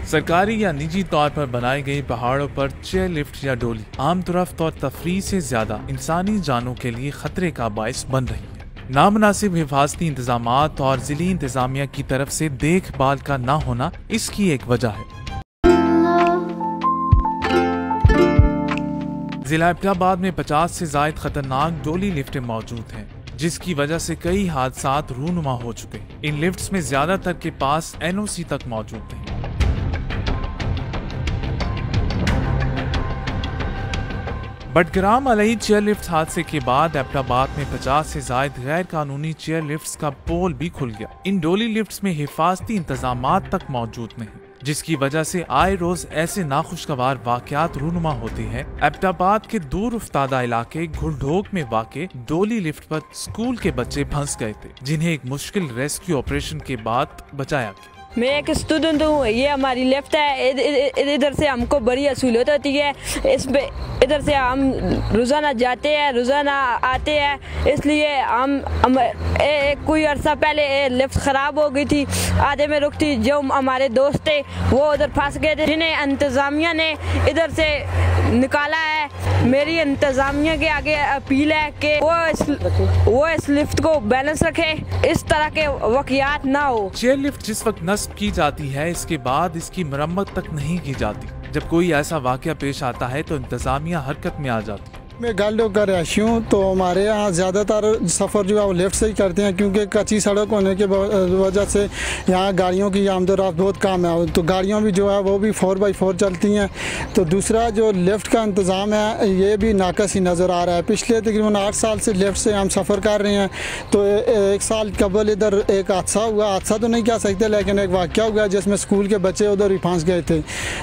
सरकारी या निजी तौर पर बनाई गई पहाड़ों पर चेयर लिफ्ट या डोली आम तुरफ्त और तफरीह से ज्यादा इंसानी जानों के लिए खतरे का बायस बन रही है। नामुनासिब हिफाजती इंतजामात और जिली इंतजामिया की तरफ से देखभाल का न होना इसकी एक वजह है। जिला एबटाबाद में 50 से जायद खतरनाक डोली लिफ्टें मौजूद हैं, जिसकी वजह से कई हादसात रूनुमा हो चुके हैं। इन लिफ्ट्स में ज्यादातर के पास NOC तक मौजूद है। बटग्राम अलही चेयर लिफ्ट हादसे के बाद एबटाबाद में 50 से जायद गैर कानूनी चेयर लिफ्ट्स का पोल भी खुल गया। इन डोली लिफ्ट्स में हिफाजती इंतजामात तक मौजूद नहीं, जिसकी वजह से आए रोज ऐसे नाखुशगवार वाकयात रूनुमा होते हैं। एबटाबाद के दूर उफ्तादा इलाके घुलढोक में वाक़े डोली लिफ्ट पर स्कूल के बच्चे फंस गए थे, जिन्हें एक मुश्किल रेस्क्यू ऑपरेशन के बाद बचाया गया। मैं एक स्टूडेंट हूँ, ये हमारी लेफ्ट है, इधर से हमको बड़ी असूलियत होती है। इसमें इधर से हम रोज़ाना जाते हैं, रोज़ाना आते हैं, इसलिए हम कोई अर्सा पहले लिफ्ट ख़राब हो गई थी, आधे में रुकती। जो हमारे दोस्त थे वो उधर फंस गए थे, जिन्हें इंतज़ामिया ने इधर से निकाला है। मेरी इंतज़ामिया के आगे अपील है कि वो इस लिफ्ट को बैलेंस रखे, इस तरह के वाक़यात ना हो। चेयर लिफ्ट जिस वक्त नस्ब की जाती है, इसके बाद इसकी मरम्मत तक नहीं की जाती। जब कोई ऐसा वाक़या पेश आता है तो इंतज़ामिया हरकत में आ जाती है। मैं गालियों का रहायशी हूँ, तो हमारे यहाँ ज़्यादातर सफ़र जो है वो लेफ़्ट से ही करते हैं, क्योंकि कच्ची सड़क होने के वजह से यहाँ गाड़ियों की आमदोरफ्त बहुत कम है, तो गाड़ियाँ भी जो है वो भी 4x4 चलती हैं। तो दूसरा जो लेफ़्ट का इंतज़ाम है ये भी नाकस ही नज़र आ रहा है। पिछले तकरीबन 8 साल से लेफ़्ट से हम सफ़र कर रहे हैं। तो 1 साल कबल इधर एक हादसा हुआ, हादसा तो नहीं कह सकते, लेकिन एक वाक़या हुआ जिसमें स्कूल के बच्चे उधर ही फंस गए थे।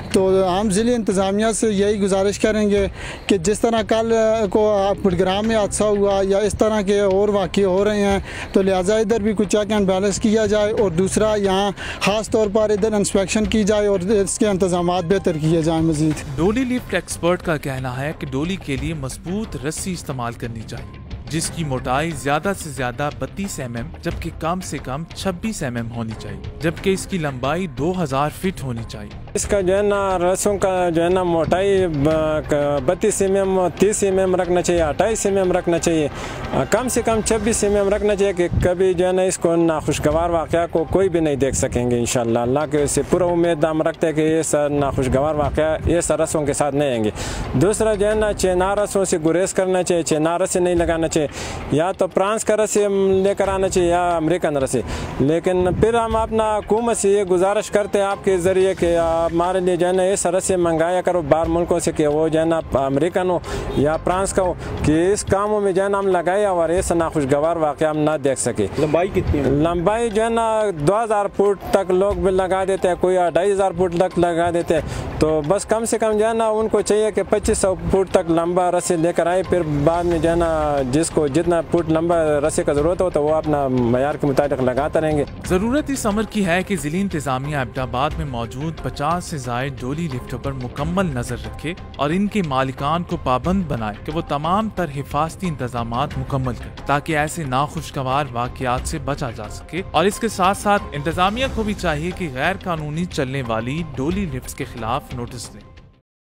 तो हम ज़िले इंतज़ामिया से यही गुजारिश करेंगे कि जिस तरह कल को बटग्राम में हादसा हुआ या इस तरह के और वाक़े हो रहे हैं, तो लिहाजा इधर भी कुछ चेक एंड बैलेंस किया जाए, और दूसरा यहाँ ख़ास तौर पर इधर इंस्पेक्शन की जाए और इसके इंतजामात बेहतर किए जाएँ। मज़ीद डोली लिफ्ट एक्सपर्ट का कहना है कि डोली के लिए मजबूत रस्सी इस्तेमाल करनी चाहिए, जिसकी मोटाई ज्यादा से ज्यादा 32 mm जबकि कम से कम 26 mm होनी चाहिए, जबकि इसकी लंबाई 2000 फीट होनी चाहिए। इसका जो है ना रस्सों का जो है ना मोटाई 32 mm 30 mm रखना चाहिए, 28 mm रखना चाहिए, कम से कम 26 mm रखना चाहिए कि कभी जो है ना इसको नाखुशगवार वाक़या को कोई भी नहीं देख सकेंगे। इंशाअल्लाह अल्लाह के से पूरा उम्मीद हम रखते हैं कि ये सर नाखुशगवार वाक़या ये सर रस्सों के साथ नहीं आएंगे। दूसरा जो है ना चेनार रस्सों से गुरेज करना चाहिए, चेनार रस्से नहीं लगाना चाहिए, या तो फ्रांस का रस्से लेकर आना चाहिए या अमेरिकन रस्से। लेकिन फिर हम अपना हुकूमत से ये गुजारिश करते हैं आपके ज़रिए कि हमारे लिए जो है ना इस रस्से मंगाया करो बाहर मुल्कों से, कि वो जो है ना अमेरिकन हो या फ्रांस का हो, कि इस कामों में जो है ना हम लगाए और ऐसा नाखुशगवार वाक़या हम ना देख सके। लंबाई कितनी है? लंबाई जो है ना 2000 फुट तक लोग भी लगा देते हैं, कोई 2500 फुट तक लगा देते हैं। तो बस कम से कम जो है ना उनको चाहिए कि 2500 फुट तक लंबा रस्से लेकर आए, फिर बाद में जो है ना जिसको जितना फुट लंबा रस्से का जरूरत हो तो वो अपना मयार के मुताबिक लगाते रहेंगे। जरूरत इस अमर की है कि जिली इंतजामिया एबटाबाद में मौजूद 50 से जायद डोली लिफ्टों पर मुकम्मल नजर रखे और इनके मालिकान को पाबंद बनाए कि वो तमाम तर हिफाजती इंतजामात मुकम्मल करें, ताकि ऐसे नाखुशगवार वाकयात से बचा जा सके। और इसके साथ साथ इंतजामिया को भी चाहिए कि गैर कानूनी चलने वाली डोली लिफ्ट्स के खिलाफ नोटिस दें।